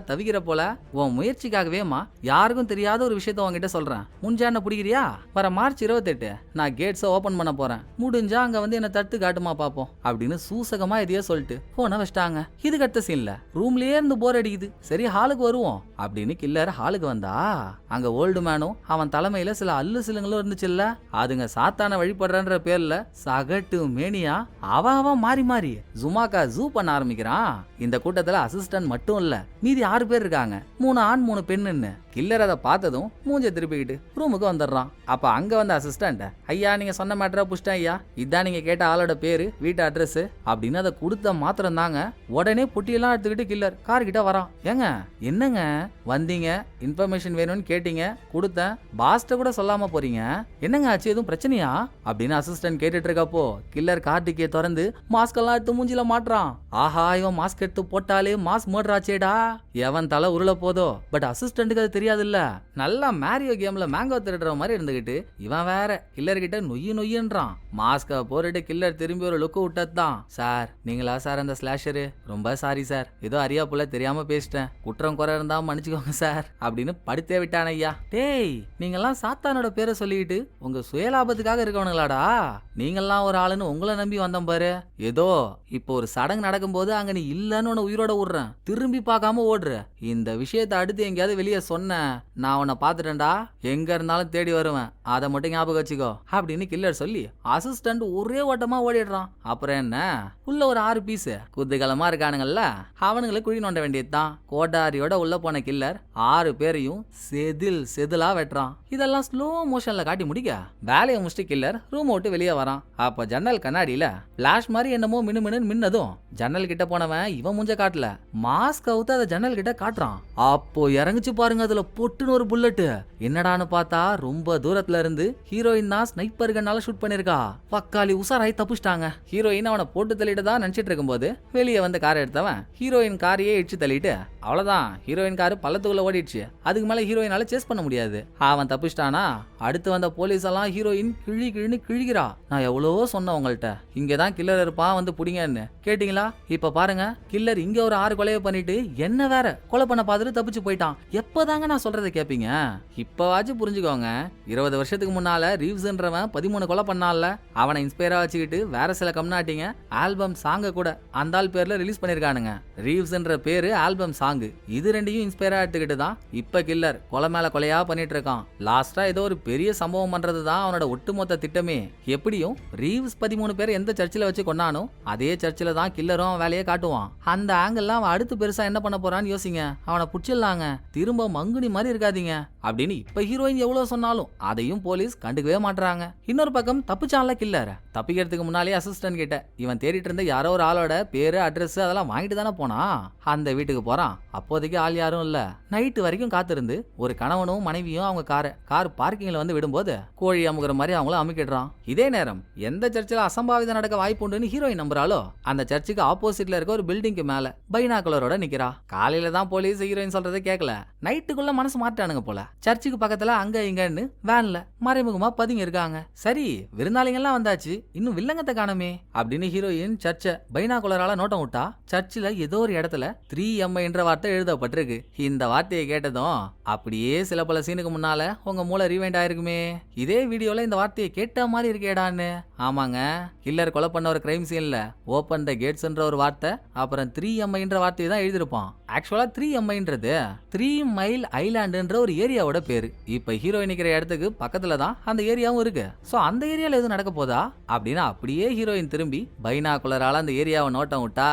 தவிக்கிற போல உன் முயற்சிக்காகவேமா யாருக்கும் தெரியாத ஒரு விஷயத்த உன்கிட்ட சொல்றேன், முன்ஜா என்ன பிடிக்கிறியா, வர மார்ச் 28 நான் கேட்ஸை ஓபன் பண்ண போறேன், முடிஞ்சா அங்க வந்து என்ன தட்டு காட்டுமா பாப்போம் அப்படின்னு சூசகமா எதையோ சொல்லிட்டு போன வச்சிட்டாங்க. இதுக்கு அடுத்த சீன்ல ரூம்லயே இருந்து போர் அடிக்குது, சரி ஹாலுக்கு வருவோம் அப்படின்னு கில்லர் ஹாலுக்கு வந்தா அங்க ஓல்டு மேனும் அவன் தலைமையில சில அல்லு சிலுங்களும் இருந்துச்சுல்ல, அதுங்க சாத்தான வழிபடுறன்ற பேர்ல சகட்டு மேனியா அவன் மாறி மாறி ஜுமாக்கா ஜூ பண்ண ஆரம்பிக்கிறான். இந்த கூட்டத்துல அசிஸ்டன்ட் மட்டும் இல்ல மீதி 6 பேர் இருக்காங்க, 3 ஆண் 3 பெண்ணுன்னு. கில்லர் அதை பார்த்ததும் மூஞ்ச திருப்பிக்கிட்டு ரூமுக்கு வந்துடுறான். அப்ப அங்க வந்த அசிஸ்டன்ட், ஐயா நீங்க சொன்ன மேட்டரா புஷ்டேன் ஐயா, இதான் நீங்க கேட்ட ஆளோட பேரு வீட்டு அட்ரஸ் அப்படின்னு அதை கொடுத்த மாத்திரம் தாங்க உடனே பொட்டியெல்லாம் எடுத்துக்கிட்டு கில்லர் கார் கிட்ட வரான். ஏங்க என்னங்க வந்தீங்க, இன்ஃபர்மேஷன் வேணும்னு கேட்டீங்க, கொடுத்தேன். பாஸ்ட கூட சொல்லாம போறீங்க, என்னங்க ஆச்சு, எதுவும் பிரச்சனையா அப்படின்னு அசிஸ்டன்ட் கேட்டுட்டு இருக்கப்போ கில்லர் கார் டிக்கியை திறந்து மாஸ்க் எல்லாம் எடுத்து மூஞ்சில மாட்டுறான். ஆஹா, இவன் மாஸ்க் எடுத்து போட்டாலே மாஸ் மர்டர் ஆச்சேடா, எவன் தலை உருள போதோ. பட் அசிஸ்டன்ட்டுக்கு அது தெரியாது இல்ல. நல்லா மேரியோ கேம்ல மேங்கோ திருடுற மாதிரி இருந்துகிட்டு இவன் வேற கில்லர் கிட்ட நொய்யுன்றான். மாஸ்க போட்டுட்டு கில்லர் திரும்பி ஒரு லுக்கு விட்டதுதான். சார் நீங்களா சார் அந்த ஸ்லாஷரு? ரொம்ப சாரி சார், ஏதோ அறியாப்புல தெரியாம பேசிட்டேன், குற்றம் குறை இருந்தா மன்னிச்சுக்கோங்க சார் அப்படின்னு படுத்தே விட்டான் ஐயா. டேய், நீங்கெல்லாம் சாத்தானோட பேரை சொல்லிக்கிட்டு உங்க சுயலாபத்துக்காக இருக்கவனுங்களாடா? நீங்கெல்லாம் ஒரு ஆளுன்னு உங்களை நம்பி வந்தோம் பாரு. ஏதோ இப்போ ஒரு சடங்கு நடக்கும் போது அங்க நீ இல்லன்னு உன்னை உயிரோட விடுறேன், திரும்பி பார்க்காம ஓடுற. இந்த விஷயத்த அடுத்து எங்கேயாவது வெளியே சொன்ன, நான் உன்னை பாத்துட்டேன்டா, எங்க இருந்தாலும் தேடி வருவேன், அதை மட்டும் ஞாபகம் வச்சுக்கோ அப்படின்னு கில்லர் சொல்லி அசிஸ்டன்ட் ஒரே ஓட்டமா ஓடிடுறான். அப்புறம் என்ன, உள்ள ஒரு 6 பீஸ் குத்துகலமா இருக்கானுங்கல்ல, அவனுங்களை குழி நோண்ட வேண்டியதுதான். கோட்டாரியோட உள்ள போன கில்லர் 6 பேரையும் செதிலா வெட்டுறான். இதெல்லாம் ஸ்லோ மோஷன்ல காட்டி முடிக்க வேலையை முடிச்சுட்டு கில்லர் ரூம் விட்டு வெளியே வரான். அப்ப ஜன்னல் கண்ணாடியில பிளாஷ் மாதிரி என்னமோ மின்னு மின்னதும் ஜன்னல் கிட்ட போனவன் இவன் முஞ்ச காட்டல, மாஸ்க் அவுத்து அதை ஜன்னல் கிட்ட காட்டுறான். அப்போ இறங்குச்சு பாருங்க அதுல பொட்டுன்னு ஒரு புல்லட். என்னடான்னு பார்த்தா ரொம்ப தூரத்துல இருந்து ஹீரோயின் தான் ஸ்னைப்பர் கன்னால ஷூட் பண்ணிருக்கா. பக்காளி உசாராய் தப்பிச்சிட்டாங்க. ஹீரோயின் அவனை போட்டு தள்ளிட்டு தான் நினைச்சிட்டு இருக்கும்போது வெளியே வந்து காரை எடுத்தவன் ஹீரோயின் காரையே இடிச்சு தள்ளிட்டு அவ்வளவுதான், ஹீரோயின் காரு பள்ளத்துக்குள்ள ஓடிடுச்சு. அதுக்கு மேல ஹீரோயினால சேஸ் பண்ண முடியாது. அவன் தப்பிச்சிட்டானா அடுத்து வந்த போலீஸ் எல்லாம் ஹீரோயின் கிழின்னு கிழிகிறா. நான் எவ்வளவோ சொன்னேன் உங்கள்கிட்ட, இங்கதான் கில்லர் இருப்பான், வந்து புடிங்கன்னு. கேட்டீங்களா? இப்ப பாருங்க, கில்லர் இங்க ஒரு 6 கொலையை பண்ணிட்டு என்ன வேற கொலை பண்ண பார்த்துட்டு தப்பிச்சு போயிட்டான். எப்பதாங்க நான் சொல்றதை கேப்பீங்க? இப்பவாச்சும் புரிஞ்சுக்கோங்க. 20 வருஷத்துக்கு முன்னால ரீவ்ஸ்ன்றவன் 13 கொலை பண்ணால, அவனை இன்ஸ்பயரா வச்சுக்கிட்டு வேற சில கம்நாட்டிங்க ஆல்பம் சாங்க கூட அந்த ஆள் பேர்ல ரிலீஸ் பண்ணிருக்கானுங்க. ரீவ்ஸ்ன்ற பேரு, ஆல்பம் சாங், இது ரெண்டையும் இன்ஸ்பயரா எடுத்துக்கிட்டு தான் இப்ப கில்லர் கொலை மேல கொலையா பண்ணிட்டு இருக்கான். லாஸ்டா ஏதோ ஒரு பெரிய சம்பவம் பண்றது தான் அவனோட ஒட்டுமொத்த திட்டமே. எப்படியும் ரீவ்ஸ் 13 பேர் எந்த சர்ச்சில் வச்சு கொண்டானோ அதே சர்ச்சில் தான் கில்லரும் அவன் வேலையை காட்டுவான். அந்த ஆங்கிள் அவன் அடுத்து பெருசா என்ன பண்ண போறான்னு யோசிங்க. அவனை புடிச்சிடலாங்க, திரும்ப மங்குனி மாதிரி இருக்காதீங்க அப்படின்னு இப்ப ஹீரோயின் எவ்வளவு சொன்னாலும் அதையும் போலீஸ் கண்டுக்கவே மாட்டாங்க. இன்னொரு பக்கம் தப்பிச்சான்ல கில்லர், தப்பிக்கிறதுக்கு முன்னாலே அசிஸ்டன்ட் கிட்ட இவன் தேடிட்டு இருந்த யாரோ ஒரு ஆளோட பேரு அட்ரஸ் அதெல்லாம் வாங்கிட்டு தானே போனா. அந்த வீட்டுக்கு போறான். அப்போதைக்கு ஆள் யாரும் இல்ல. நைட்டு வரைக்கும் காத்திருந்து ஒரு கணவனும் மனைவியும் அவங்க கார் பார்க்கிங்ல வந்து விடும்போது கோழி அமுகிற மாதிரி அவங்கள அமுக்கிடுறான். இதே நேரம் எந்த சர்ச்சில் அசம்பாவிதம் நடக்க வாய்ப்பு உண்டுன்னு ஹீரோயின் நம்புறாளோ அந்த சர்ச்சுக்கு ஆப்போசிட்ல இருக்க ஒரு பில்டிங்க்கு மேல பைனாகுலரோட நிக்கிறா. காலையில தான் போலீஸ் ஹீரோயின் சொல்றதை கேட்கல, நைட்டுக்குள்ள மனசு மாட்டானுங்க போல. சர்ச்சுக்கு பக்கத்துல அங்க இங்கன்னு வேன்ல மறைமுகமா பதுங்கி இருக்காங்க. சரி, விருந்தாளிங்க எல்லாம் வந்தாச்சு, இன்னும் வில்லங்கத்தை காணமே அப்படின்னு ஹீரோயின் சர்ச்சை பைனாகுலரால நோட்டம் விட்டா. சர்ச்சில் ஏதோ ஒரு இடத்துல 3M என்ற வார்த்தை எழுதப்பட்டிருக்கு. இந்த வார்த்தையை கேட்டதும் அப்படியே சில பல சீனுக்கு முன்னால உங்க மூளை ரீவைண்ட் ஆயிருக்குமே, இதே வீடியோல இந்த வார்த்தையை கேட்ட மாதிரி இருக்கேடான்னு. ஆமாங்க, கில்லர் கொலை பண்ண ஒரு கிரைம் சீன்ல ஓபன் த கேட்ஸ்ன்ற ஒரு வார்த்தை அப்புறம் 3M என்ற வார்த்தையை தான் எழுதிருப்பான். ஆக்சுவலா 3M 3 மைல் ஐலாண்டுன்ற ஒரு ஏரியாவோட பேரு. இப்ப ஹீரோயின் நிக்கிற இடத்துக்கு பக்கத்துல தான் அந்த ஏரியாவும் இருக்கு. சோ அந்த ஏரியால எதுவும் நடக்க போதா அப்படின்னா அப்படியே ஹீரோயின் திரும்பி பைனாகுலரால அந்த ஏரியாவை நோட்டம் விட்டா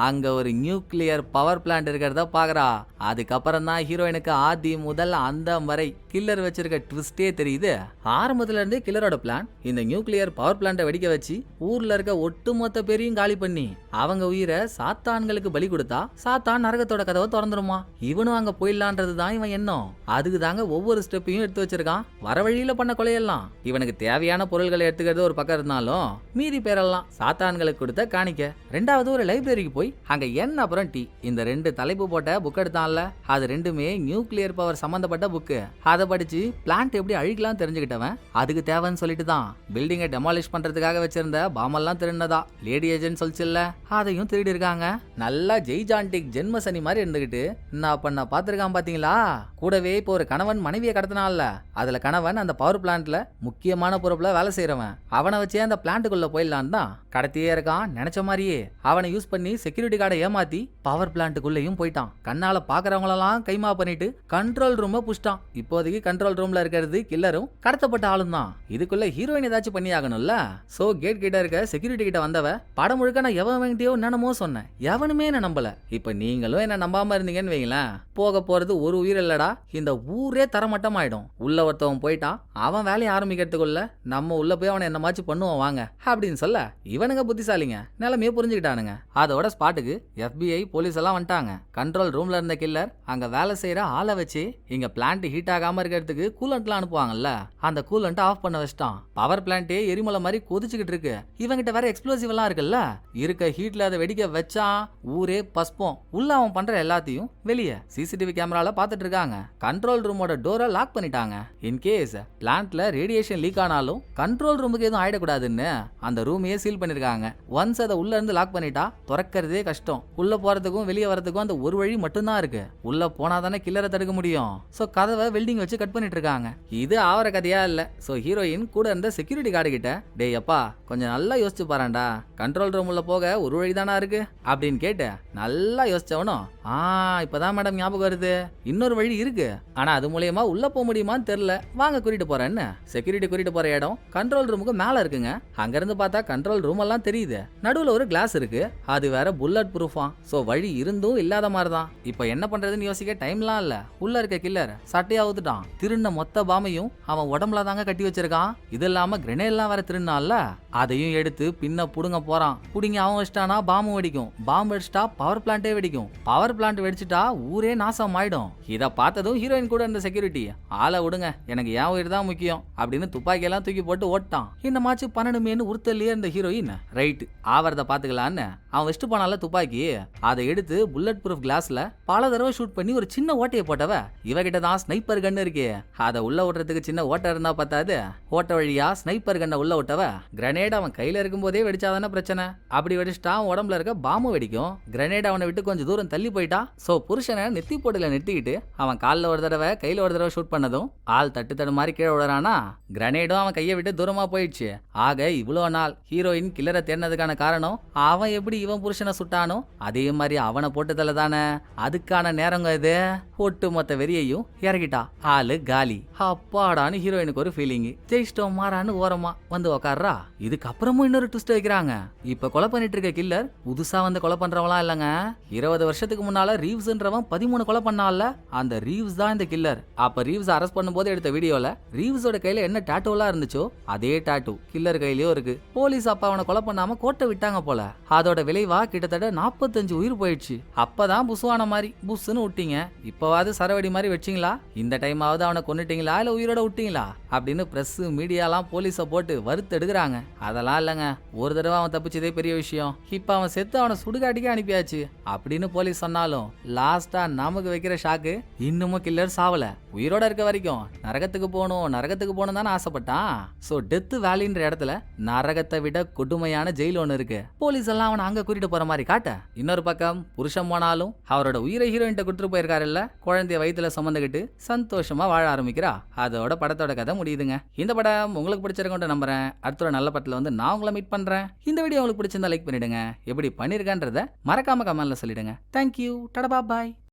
அங்க ஒரு நியூக்ளியர் பவர் பிளான்ட் இருக்கிறத பாக்குறா. அதுக்கப்புறம் தான் ஹீரோயினுக்கு ஆதி முதல் அந்த வரை கில்லர் வச்சிருக்க ட்விஸ்டே தெரியுது. ஆரம்பத்துல இருந்தே கில்லரோட பிளான் இந்த நியூக்ளியர் பவர் பிளான்ட்டை வெடிக்க வச்சு ஊர்ல இருக்க ஒட்டுமொத்த பேரையும் காலி பண்ணி அவங்க உயிரை சாத்தான்களுக்கு பலி கொடுத்தா சாத்தான் நரகத்தோட கதவை திறந்துருமா. இவனும் அங்க போயிடலான்றது தான் இவன் எண்ணம். அதுக்கு தாங்க ஒவ்வொரு ஸ்டெப்பையும் எடுத்து வச்சிருக்கான். வர வழியில பண்ண கொலையெல்லாம் இவனுக்கு தேவையான பொருள்களை எடுத்துக்கிறது ஒரு பக்கம் இருந்தாலும் மீதி பேரெல்லாம் சாத்தான்களுக்கு கொடுத்த காணிக்க. ரெண்டாவது ஒரு லைப்ரரிக்கு போய் அங்க என்ன அப்புறம் டீ இந்த 2 தலைப்பு போட்ட புக் எடுத்தான்ல, அது ரெண்டுமே நியூக்ளியர் பவர் சம்பந்தப்பட்ட புக்கு. அதை படிச்சு பிளான்ட் எப்படி அழிக்கலாம் தெரிஞ்சுக்கிட்டவன் அதுக்கு தேவைன்னு சொல்லிட்டு தான் பில்டிங்கை டெமாலிஷ் பண்றதுக்காக வச்சிருந்த பாமெல்லாம் திருடினதா லேடி ஏஜென்ட் சொல்லிச்சுல்ல, அதையும் திருடி இருக்காங்க. நல்லா ஜெய்ஜாண்டிக் ஜென்ம சனி மாதிரி இருந்துகிட்டு நான் பண்ண பாத்துருக்கான் பாத்தீங்களா. கூடவே இப்போ ஒரு கணவன் மனைவியை கடத்தினால, அதுல கணவன் அந்த பவர் பிளான்ட்ல முக்கியமான பொறுப்புல வேலை செய்யறவன். அவனை வச்சே அந்த பிளான்ட்டுக்குள்ள போயிடலான் தான் கடத்தியே இருக்கான். நினைச்ச மாதிரியே அவனை யூஸ் பண்ணி செக்யூரிட்டி கார்டை ஏமாத்தி பவர் பிளான்ட்டுக்குள்ளேயும் போயிட்டான். கண்ணால பாக்குறவங்களெல்லாம் கைமா பண்ணிட்டு கண்ட்ரோல் ரூமை புஷ்டான். இப்போதைக்கு இப்போதைக்கு கண்ட்ரோல் ரூம்ல இருக்கிறது கில்லரும் கடத்தப்பட்ட ஆளும் தான். இதுக்குள்ள ஹீரோயின் ஏதாச்சும் பண்ணி ஆகணும்ல. சோ கேட் கிட்ட இருக்க செக்யூரிட்டி கிட்ட வந்தவ படம் முழுக்க நான் எவன் வேண்டியோ என்னமோ சொன்னேன். எவனுமே என்ன நம்பல. இப்ப நீங்களும் என்ன நம்பாம இருந்தீங்கன்னு வைங்களேன், போக போறது ஒரு உயிர் இல்லடா, இந்த ஊரே தரமட்டமாயிடும். உள்ள ஒருத்தவன் போயிட்டான், அவன் வேலையை ஆரம்பிக்கிறதுக்குள்ள நம்ம உள்ள போய் அவனை என்னமாச்சும் பண்ணுவோம் வாங்க அப்படின்னு சொல்ல இவனுங்க புத்திசாலிங்க நிலைமையே புரிஞ்சுக்கிட்டானுங்க. அதோட ஸ்பாட்டுக்கு FBI போலீஸ் எல்லாம் வந்துட்டாங்க. கண்ட்ரோல் ரூம்ல இருந்த கில்லர் அங்க வேலை செய்யற ஆளை வச்சு இங்க பிளான்ட் ஹீட் ஆகாம இருக்கிறதுக்கு கூலண்ட்லாம் அனுப்புவாங்கல்ல, அந்த கூலண்ட் ஆஃப் பண்ண வச்சிட்டான். பவர் பிளான்ட்டே எரிமலை மாதிரி கொதிச்சுக்கிட்டு இருக்கு. இவங்கிட்ட வேற எக்ஸ்ப்ளோசிவ் எல்லாம் இருக்குல்ல, இருக்க ஹீட்ல அதை வெடிக்க வச்சான். ஊரே பஸ்பம். உள்ள அவன் பண்ற எல்லாத்தையும் வெளியே CCTV கேமரால பாத்துட்டு இருக்காங்க. கண்ட்ரோல் ரூமோட டோரை லாக் பண்ணிட்டாங்க. இன்கேஸ் பிளான்ட்ல ரேடியேஷன் லீக் ஆனாலும் கண்ட்ரோல் ரூமுக்கு எதுவும் ஆயிடக்கூடாதுன்னு அந்த ரூமையே சீல் பண்ணிருக்காங்க. ஒன்ஸ் அதை உள்ள இருந்து லாக் பண்ணிட்டா திறக்கிறதே கஷ்டம். உள்ள போறதுக்கும் வெளியே வரதுக்கும் அந்த ஒரு வழி மட்டும்தான் இருக்கு. உள்ள போனா தானே கில்லரை தடுக்க முடியும். சோ கதவை வெல்டிங் வச்சு கட் பண்ணிட்டு இருக்காங்க. இது ஆவற கதையா இல்ல. சோ ஹீரோயின் கூட இருந்த செக்யூரிட்டி கார்டு கிட்ட, டேய் அப்பா கொஞ்சம் நல்லா யோசிச்சு பாருடா, கண்ட்ரோல் ரூம் உள்ள போக ஒரு வழி தானா இருக்கு அப்படின்னு கேட்டு நல்லா யோசிச்சவனும், இப்பதான் மேடம் ஞாபகம் வருது, இன்னொரு வழி இருக்கு, ஆனா அது மூலியமா உள்ள போக முடியுமான்னு தெரியல, வாங்க கூட்டிட்டு போறேன்னு செக்யூரிட்டி கூட்டிட்டு போற இடம் கண்ட்ரோல் ரூமுக்கு மேல இருக்குங்க. அங்க இருந்து பார்த்தா கண்ட்ரோல் ரூம் எல்லாம் தெரியுது. நடுவுல ஒரு கிளாஸ் இருக்கு, அது வேற புல்லட் ப்ரூஃபா. சோ வழி இருந்தும் இல்லாத மாதிரிதான். இப்ப என்ன பண்றதுன்னு யோசிக்க டைம்லாம் இல்ல. உள்ள இருக்க கில்லர் சட்டையா ஊத்துட்டான். திருண்ண மொத்த பாமையும் அவன் உடம்புல தாங்க கட்டி வச்சிருக்கான். இது இல்லாம கிரெனேட் எல்லாம் வேற திருநாள்ல, அதையும் எடுத்து பின்ன புடுங்க போறான். புடிங்க அவன் வச்சிட்டானா பாம்பு வெடிக்கும். பாம்பு வெடிச்சிட்டா பவர் பிளான்ட்டே வெடிக்கும். பவர் பிளான்ட் வெடிச்சிட்டா ஊரே நாசம் ஆயிடும். இத பார்த்ததும் ஹீரோயின் கூட இருந்த செக்யூரிட்டி, ஆளை விடுங்க, எனக்கு என் உயிர் தான் முக்கியம் அப்படின்னு துப்பாக்கி எல்லாம் தூக்கி போட்டு ஓட்டான். என்னமாச்சு பண்ணணுமேனு உறுத்தலையே இருந்த ஹீரோயின், ரைட் ஆவறத பாத்துக்கலான்னு அவன் வச்சுட்டு போனால துப்பாக்கி, அதை எடுத்து புல்லட் ப்ரூஃப் கிளாஸ்ல பல தடவை ஷூட் பண்ணி ஒரு சின்ன ஓட்டையை போட்டவ, இவகிட்ட தான் ஸ்னைப்பர் கன் இருக்கு. அதை உள்ள விடுறதுக்கு சின்ன ஓட்டை இருந்தா பார்த்தாது, ஓட்ட வழியா ஸ்னைப்பர் கண்ணை உள்ள விட்டவ கிரனேட் அவன் கையில இருக்கும் போதே வெடிச்சாதானே பிரச்சனை. அப்படி வெடிச்சிட்டா அவன் உடம்புல இருக்க பாம்பு வெடிக்கும். கிரனேட் அவனை விட்டு கொஞ்சம் தூரம் தள்ளி போயிட்டா. சோ புருஷனை நெத்தி போட்டுல நெட்டிக்கிட்டு அவன் காலில் ஒரு தடவை கையில ஒரு தடவை ஷூட் பண்ணதும் ஆள் தட்டு மாதிரி கீழே விடுறானா, கிரனேடும் அவன் கையை விட்டு தூரமா போயிடுச்சு. ஆக இவ்வளோ நாள் ஹீரோயின் கில்லரை தேடினதுக்கான காரணம் அவன் எப்படி இவன் புருஷனை சுட்டானோ அதே மாதிரி அவனை போட்டுதல தானே. அதுக்கான நேரங்க இது. ஒட்டு மொத்த வெறியையும் இறக்கிட்டா. ஆளு காலி. அப்பாடான்னு ஹீரோயினுக்கு ஒரு ஃபீலிங். ஜெயிச்சிட்டோம் மாறான்னு ஓரமா வந்து உக்காடுறா. இதுக்கப்புறமும் இன்னொரு ட்விஸ்ட் வைக்கிறாங்க. இப்ப கொலை பண்ணிட்டு இருக்க கில்லர் புதுசா வந்து கொலை பண்றவங்களா இல்லங்க. 20 வருஷத்துக்கு முன்னால ரீவ்ஸ்ன்றவன் 13 கொலை பண்ணால, அந்த ரீவ்ஸ் தான் இந்த கில்லர். அப்ப ரீவ்ஸ் அரெஸ்ட் பண்ணும்போது எடுத்த வீடியோல ரீவ்ஸோட கையில என்ன டாட்டூலாம் இருந்துச்சோ அதே டாட்டூ கில்லர் கையிலயும் இருக்கு. போலீஸ் அப்ப அவனை கொலை பண்ணாம கோட்டை விட்டாங்க போல. அதோட விளைவா கிட்டத்தட்ட 45 உயிர் போயிடுச்சு. அப்பதான் புசுவான மாதிரி புஷ்ன்னு விட்டீங்க, இப்பவாது சரவடி மாதிரி வச்சிங்களா, இந்த டைமாவது அவனை கொன்னுட்டீங்களா இல்ல உயிரோட விட்டீங்களா அப்படின்னு பிரஸ் மீடியாலாம் போலீஸ போட்டு வறுத்து எடுக்கிறாங்க. அதெல்லாம் இல்லங்க, ஒரு தடவை அவன் தப்பிச்சதே பெரிய விஷயம். இப்ப அவன் செத்து அவனை சுடுகாட்டிக்கே அனுப்பியாச்சு அப்படின்னு போலீஸ் சொன்னாலும் லாஸ்டா நமக்கு வைக்கிற ஷாக்கு, இன்னமும் கில்லர் சாவல. உயிரோட இருக்க வரைக்கும் நரகத்துக்கு போகணும் தானே ஆசைப்பட்டான். சோ டெத் வேலின்ற இடத்துல நரகத்தை விட கொடுமையான ஜெயில் ஒண்ணு இருக்கு. போலீஸ் எல்லாம் அவனை அங்க கூட்டிட்டு போற மாதிரி காட்ட, இன்னொரு பக்கம் புருஷன் போனாலும் அவரோட உயிரை ஹீரோயின் கொடுத்துட்டு போயிருக்காரு இல்ல, குழந்தைய வயித்துல சுமந்துகிட்டு சந்தோஷமா வாழ ஆரம்பிக்கிறா. அதோட படத்தோட கதை முடியுதுங்க. இந்த படம் உங்களுக்கு பிடிச்சிருக்கோன்னு நம்புறேன். அடுத்த ஒரு நல்ல படத்துல வந்து நான் உங்களை மீட் பண்றேன். இந்த வீடியோ உங்களுக்கு பிடிச்சிருந்தா லைக் பண்ணிடுங்க. எப்படி பண்ணிருக்கன்றத மறக்காம கமெண்ட்ல சொல்லிடுங்க. தேங்க்யூ. டடா பாய்.